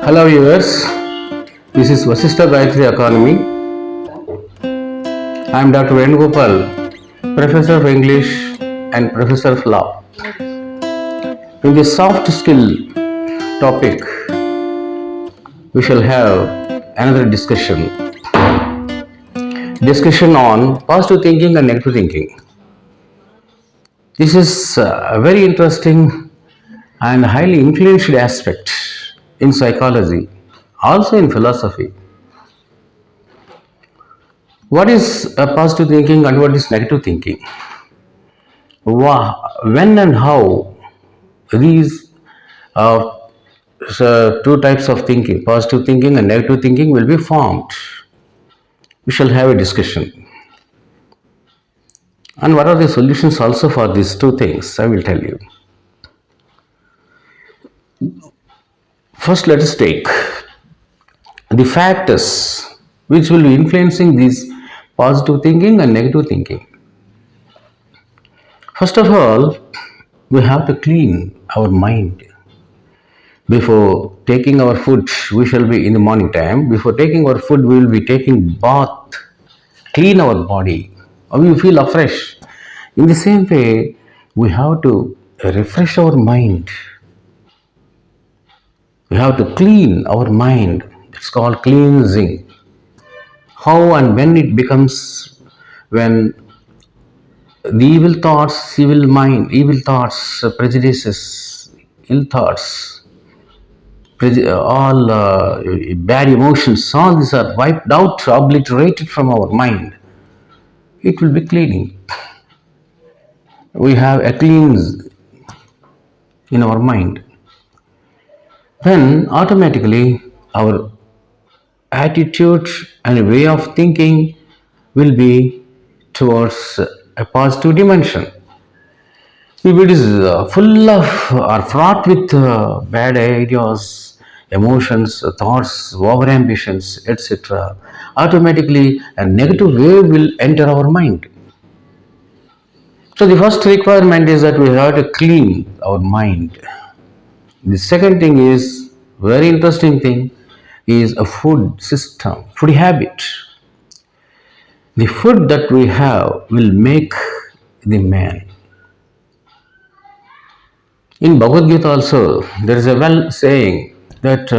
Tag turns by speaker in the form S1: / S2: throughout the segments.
S1: Hello viewers, this is VASISTA GAYATRI Academy. I am Dr. Venugopal, Professor of English and Professor of Law. In this soft skill topic, we shall have another discussion on positive thinking and negative thinking. This is a very interesting and highly influential aspect in psychology, also in philosophy. What is positive thinking and what is negative thinking? When and how these two types of thinking, positive thinking and negative thinking, will be formed? We shall have a discussion. And what are the solutions also for these two things? I will tell you. First, let us take the factors which will be influencing these positive thinking and negative thinking. First of all, we have to clean our mind. Before taking our food, we shall be in the morning time. Before taking our food, we will be taking bath, clean our body, or we feel afresh. In the same way, we have to refresh our mind. We have to clean our mind. It's called cleansing. How and when it becomes, when the evil thoughts, prejudices, ill thoughts, all bad emotions, all these are wiped out, obliterated from our mind. It will be cleaning. We have a cleanse in our mind. Then automatically our attitude and way of thinking will be towards a positive dimension. If it is full of or fraught with bad ideas, emotions, thoughts, over ambitions, etc., automatically a negative wave will enter our mind. So the first requirement is that we have to clean our mind. The second thing is, very interesting thing, is a food system, food habit. The food that we have will make the man. In Bhagavad Gita also, there is a well saying that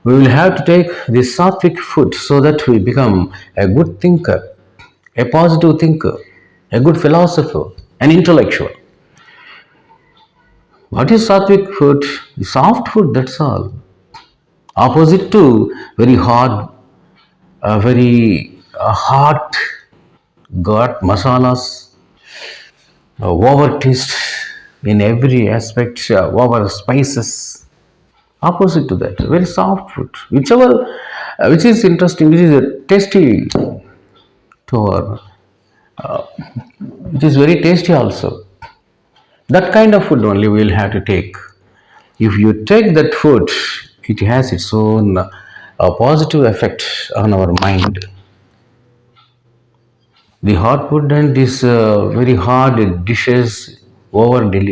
S1: we will have to take the sattvic food so that we become a good thinker, a positive thinker, a good philosopher, an intellectual. What is sattvic food? The soft food, that's all. Opposite to very hard, very hot, got masalas, over taste in every aspect, over spices. Opposite to that, very soft food. Whichever, which is interesting, which is tasty to our, it is very tasty also. That kind of food only we will have to take. If you take that food, it has its own positive effect on our mind. The hot food and these very hard dishes, masala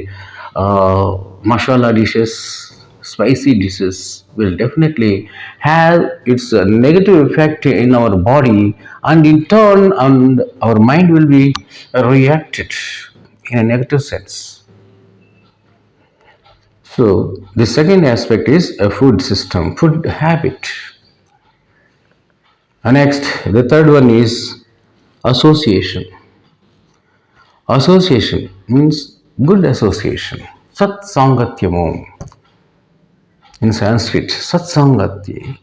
S1: dishes, spicy dishes will definitely have its negative effect in our body, and in turn our mind will be reacted in a negative sense. So the second aspect is a food system, food habit. And next, the third one is association. Association means good association. Sat sangatyamo. In Sanskrit, sat sangatya.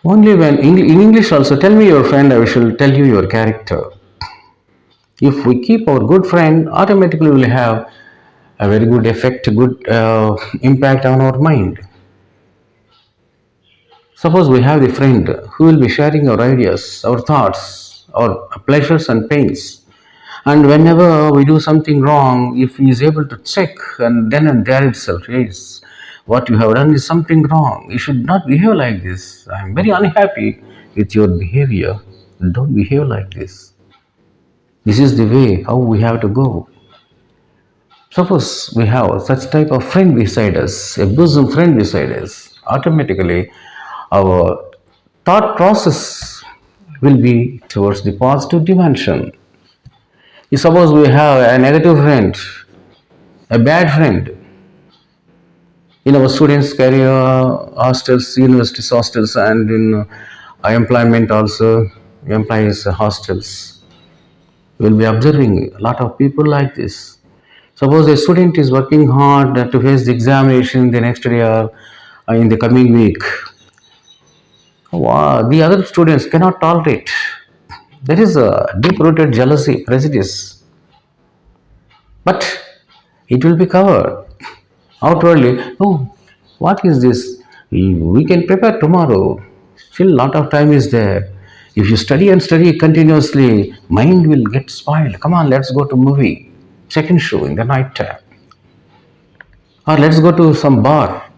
S1: Only when, in English also, tell me your friend, I shall tell you your character. If we keep our good friend, automatically we will have a very good effect, good impact on our mind. Suppose we have the friend who will be sharing our ideas, our thoughts, our pleasures and pains. And whenever we do something wrong, if he is able to check and then and there itself, yes, what you have done is something wrong. You should not behave like this. I am very unhappy with your behavior. Don't behave like this. This is the way how we have to go. Suppose we have such type of friend beside us, a bosom friend beside us, automatically our thought process will be towards the positive dimension. If suppose we have a negative friend, a bad friend, in our students' career hostels, universities hostels, and in employment also, employees hostels, we will be observing a lot of people like this. Suppose a student is working hard to face the examination the next day or in the coming week. Wow, the other students cannot tolerate. There is a deep-rooted jealousy, prejudice, but it will be covered outwardly. Oh, what is this? We can prepare tomorrow. Still, lot of time is there. If you study and study continuously, mind will get spoiled. Come on, let's go to movie, second show in the night time, or let's go to some bar.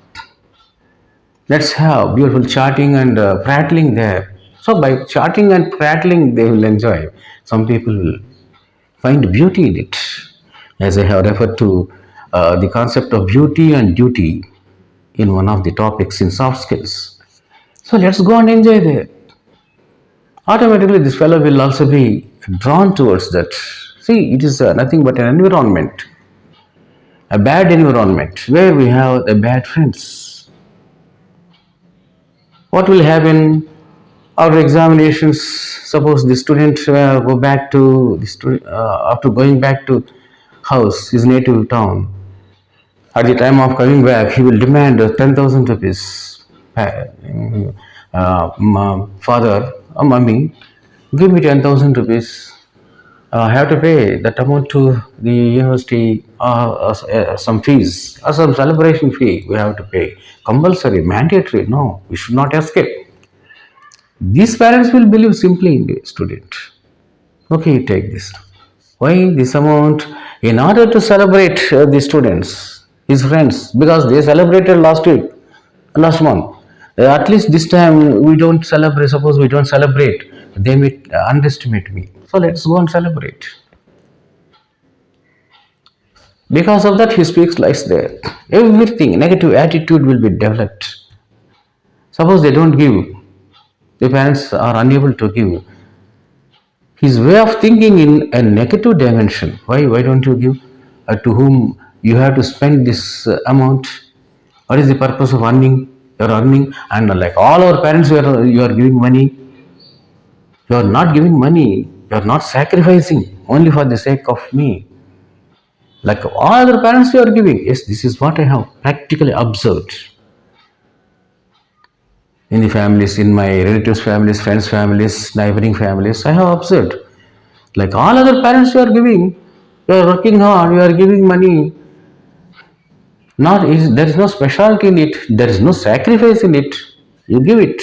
S1: Let's have beautiful chatting and prattling there. So by chatting and prattling, they will enjoy. Some people will find beauty in it. As I have referred to the concept of beauty and duty in one of the topics in soft skills. So let's go and enjoy there. Automatically, this fellow will also be drawn towards that. See, it is nothing but an environment, a bad environment where we have the bad friends. What will happen? Our examinations, suppose the student go back to the student after going back to house, his native town. At the time of coming back, he will demand 10,000 rupees. Father or mummy, give me 10,000 rupees. I have to pay that amount to the university, some fees, or some celebration fee we have to pay. Compulsory, mandatory. No, we should not escape. These parents will believe simply in the student. Okay, take this. Why this amount? In order to celebrate the students, his friends, because they celebrated last week, last month. At least this time we don't celebrate. Suppose we don't celebrate, they may underestimate me. So let's go and celebrate. Because of that, he speaks like there. Everything, negative attitude will be developed. Suppose they don't give, the parents are unable to give. His way of thinking in a negative dimension. Why don't you give? To whom you have to spend this amount? What is the purpose of earning? You're earning, and like all our parents, you are giving money. You are not giving money. You are not sacrificing only for the sake of me. Like all other parents, you are giving. Yes, this is what I have practically observed in the families, in my relatives' families, friends' families, neighboring families. I have observed. Like all other parents, you are giving. You are working hard. You are giving money. Not is there is no specialty in it. There is no sacrifice in it. You give it.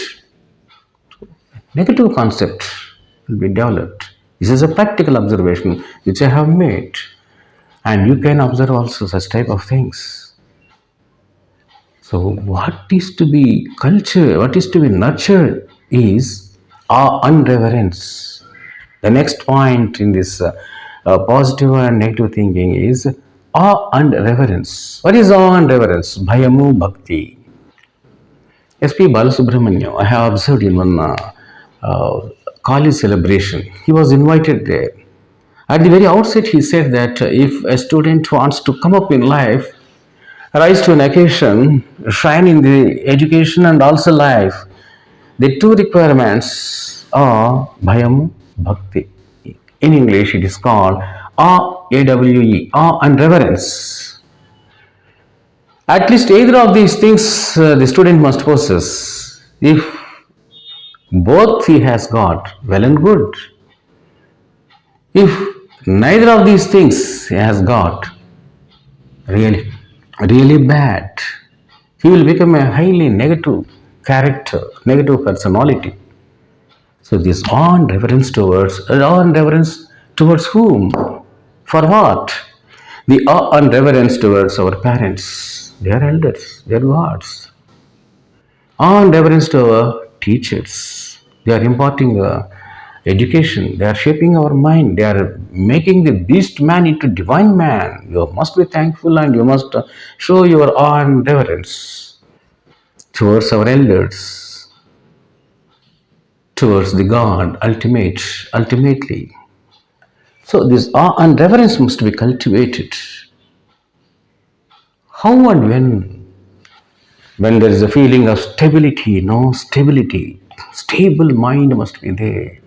S1: Negative concept will be developed. This is a practical observation which I have made, and you can observe also such type of things. So, what is to be culture? What is to be nurtured is our unreverence. The next point in this positive and negative thinking is awe and reverence. What is awe and reverence? Bhayamu bhakti. S.P. Balasubramaniam, I have observed in one college celebration. He was invited there. At the very outset, he said that if a student wants to come up in life, rise to an occasion, shine in the education and also life, the two requirements are bhayam, bhakti. In English, it is called awe, A-W-E, awe and reverence. At least either of these things the student must possess. If both he has got, well and good. If neither of these things he has got, really, really bad, he will become a highly negative character, negative personality. So this on reverence towards whom? For what? The awe and reverence towards our parents, their elders, their gods. Awe and reverence to our teachers. They are imparting education. They are shaping our mind. They are making the beast man into divine man. You must be thankful and you must show your awe and reverence towards our elders, towards the God, ultimately. So this awe and reverence must be cultivated. How and when? When there is a feeling of stability, no stability. Stable mind must be there.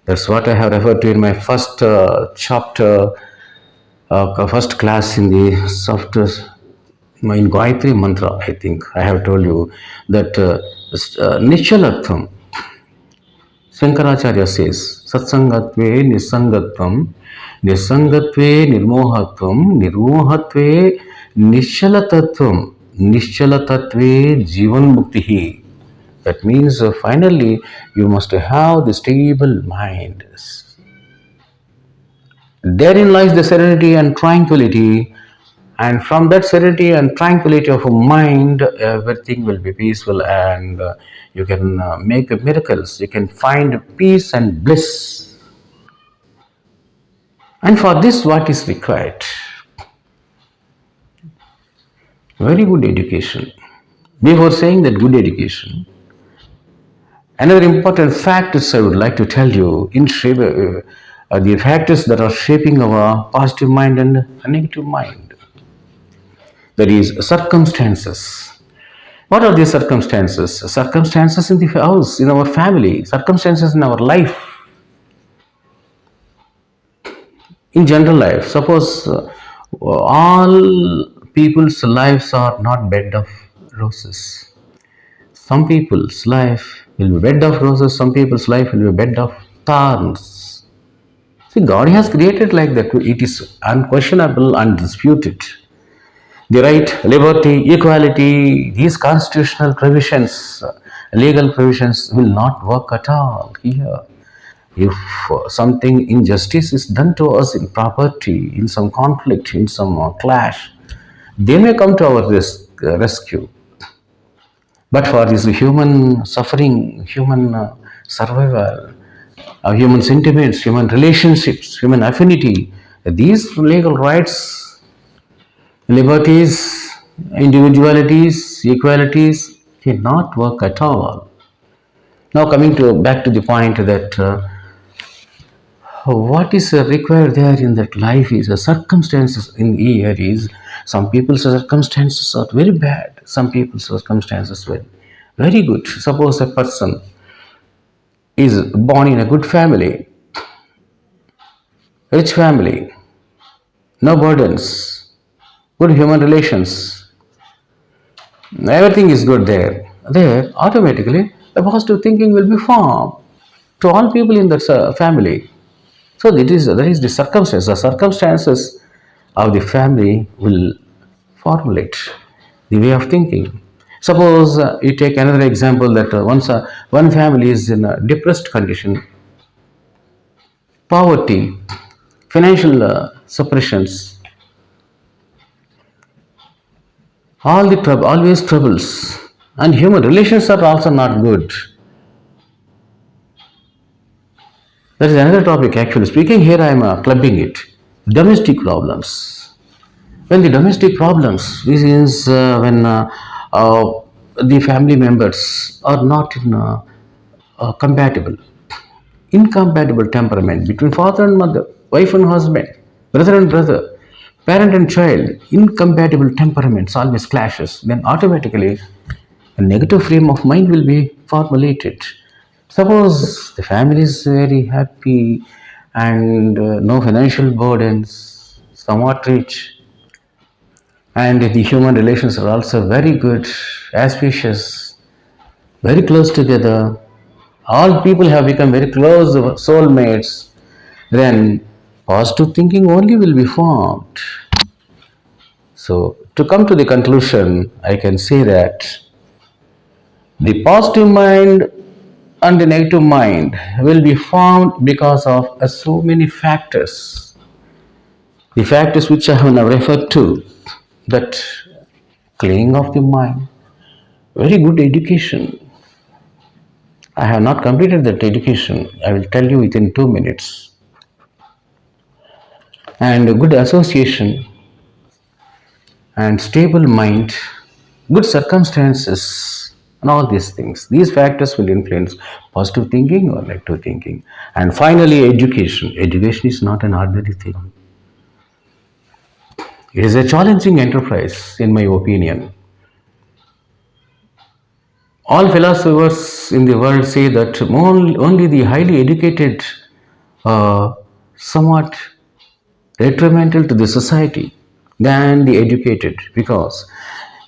S1: That's what I have referred to in my first chapter, first class in the software, in Gayatri mantra. I think I have told you that Nishalartham, Shankaracharya says, Satsangatve Nisangatvam, Nisangatve Nirmohatvam, Nirmohatve Nishalatattvam, Nishalatatve Jivan Muktihi. That means finally you must have the stable mind. Therein lies the serenity and tranquility, and from that serenity and tranquility of a mind, everything will be peaceful, and you can make miracles. You can find peace and bliss. And for this, what is required? Very good education. Before saying that good education, another important factors I would like to tell you in the factors that are shaping our positive mind and a negative mind. There is circumstances. What are these circumstances? Circumstances in the house, in our family, circumstances in our life, in general life. Suppose all people's lives are not bed of roses. Some people's life will be bed of roses, some people's life will be bed of thorns. See, God has created like that. It is unquestionable, undisputed. The right, liberty, equality, these constitutional provisions, legal provisions will not work at all here. If something injustice is done to us in property, in some conflict, in some clash, they may come to our rescue. But for this human suffering, human survival, human sentiments, human relationships, human affinity, these legal rights, liberties, individualities, equalities cannot work at all. Now coming to back to the point that what is required there in that life is circumstances in here is some people's circumstances are very bad, some people's circumstances were very good. Suppose a person is born in a good family, rich family, no burdens, good human relations, everything is good there. There automatically a positive thinking will be formed to all people in that family. So that is the circumstance. The circumstances of the family will formulate the way of thinking. Suppose you take another example that once one family is in a depressed condition, poverty, financial suppressions, all the always troubles, and human relations are also not good. That is another topic actually. Speaking here, I am clubbing it. Domestic problems. When the domestic problems, this is when the family members are not in compatible, incompatible temperament between father and mother, wife and husband, brother and brother, parent and child, incompatible temperaments always clashes, then automatically a negative frame of mind will be formulated. Suppose the family is very happy and no financial burdens, somewhat rich, and the human relations are also very good, auspicious, very close together. All people have become very close soulmates. Then positive thinking only will be formed. So, to come to the conclusion, I can say that the positive mind and the negative mind will be formed because of so many factors. The factors which I have now referred to, that cleaning of the mind, very good education, I have not completed that education. I will tell you within 2 minutes. And a good association and stable mind, good circumstances, and all these things. These factors will influence positive thinking or negative thinking. And finally, education. Education is not an ordinary thing. It is a challenging enterprise, in my opinion. All philosophers in the world say that only the highly educated are somewhat detrimental to the society than the educated, because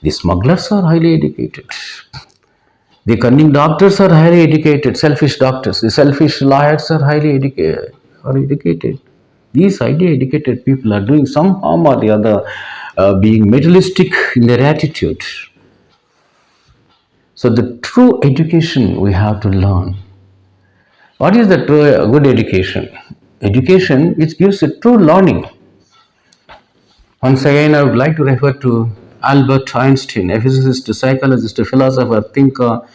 S1: the smugglers are highly educated, the cunning doctors are highly educated, selfish doctors, the selfish lawyers are highly educated. These highly educated people are doing some harm or the other, being materialistic in their attitude. So the true education we have to learn. What is the true good education? Education which gives a true learning. Once again, I would like to refer to Albert Einstein, a physicist, a psychologist, a philosopher, thinker,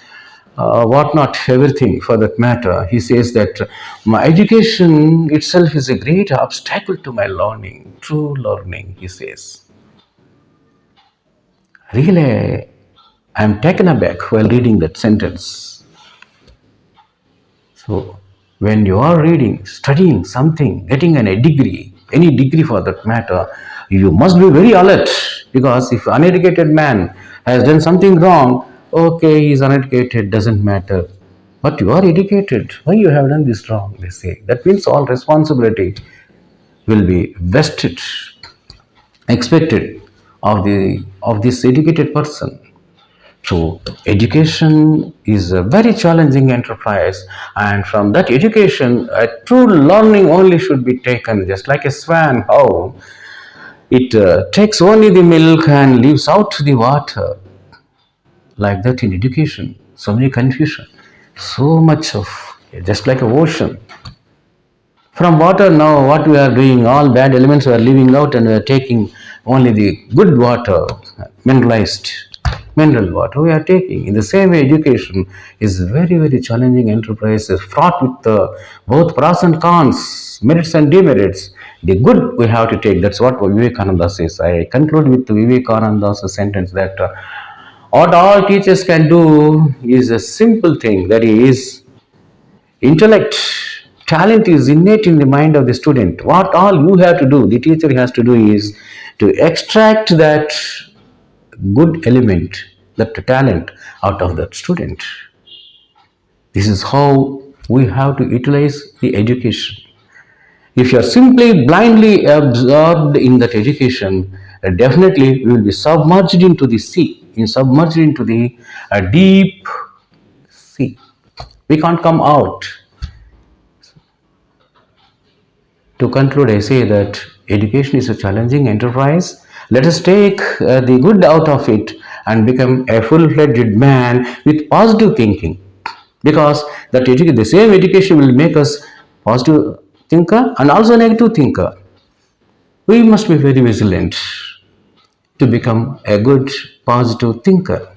S1: whatnot, everything for that matter. He says that my education itself is a great obstacle to my learning, true learning, he says. Really, I am taken aback while reading that sentence. So, when you are reading, studying something, getting a degree, any degree for that matter, you must be very alert, because if an uneducated man has done something wrong, okay, he is uneducated, doesn't matter. But you are educated. Why you have done this wrong? They say. That means all responsibility will be vested, expected of this educated person. So, education is a very challenging enterprise, and from that education, a true learning only should be taken, just like a swan, how it takes only the milk and leaves out the water. Like that in education, so many confusion, so much of, just like a ocean. From water now, what we are doing, all bad elements we are leaving out and we are taking only the good water, mineralized mineral water we are taking. In the same way, education is very, very challenging enterprise, fraught with both pros and cons, merits and demerits. The good we have to take, that's what Vivekananda says. I conclude with Vivekananda's sentence that what all teachers can do is a simple thing, that is intellect. Talent is innate in the mind of the student. What all you have to do, the teacher has to do, is to extract that good element, that talent out of that student. This is how we have to utilize the education. If you are simply blindly absorbed in that education, definitely you will be submerged into the sea, submerged into the deep sea. We can't come out. To conclude, I say that education is a challenging enterprise. Let us take the good out of it and become a full-fledged man with positive thinking. Because the same education will make us positive thinker and also negative thinker. We must be very vigilant to become a good positive thinker.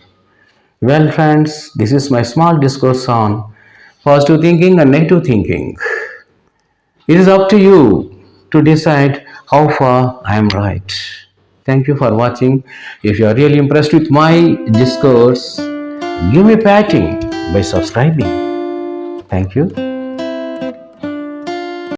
S1: Well, friends, this is my small discourse on positive thinking and negative thinking. It is up to you to decide how far I am right. Thank you for watching. If you are really impressed with my discourse, give me a patting by subscribing. Thank you.